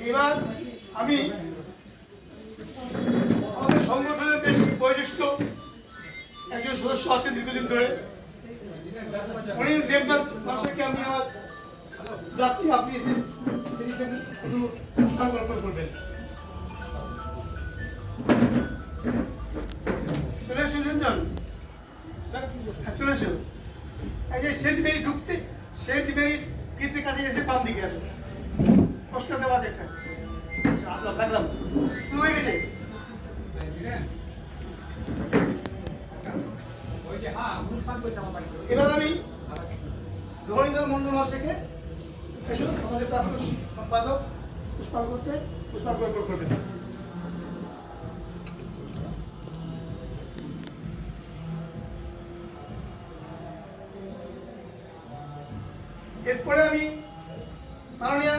এবার আমি আমাদের সংগঠনের বেশ বয়োজ্যেষ্ঠ একজন সদস্য আছেন দীর্ঘদিন ধরে, অনিল দেবনাথ মহাশয়কে আমি আমার যাচ্ছি, আপনি এসে পুষ্পার্পণ করবেন। চলে আসুন রঞ্জন স্যার, চলে আসুন। এই যে সেন্ট মেরি ঢুকতে, সেন্ট মেরি গেটের কাছে এসে বাম দিকে আসুন, পোস্টার দেওয়া আছে একটা। আসলাম, লাগলাম, শুরু হয়ে গেছে। এবার আমি ধনীধর মন্ডল মহাশয়কে এসব আমাদের প্রাপ্ত সম্পাদক পুষ্পার্পণ করবেন। এরপরে আমি মাননীয়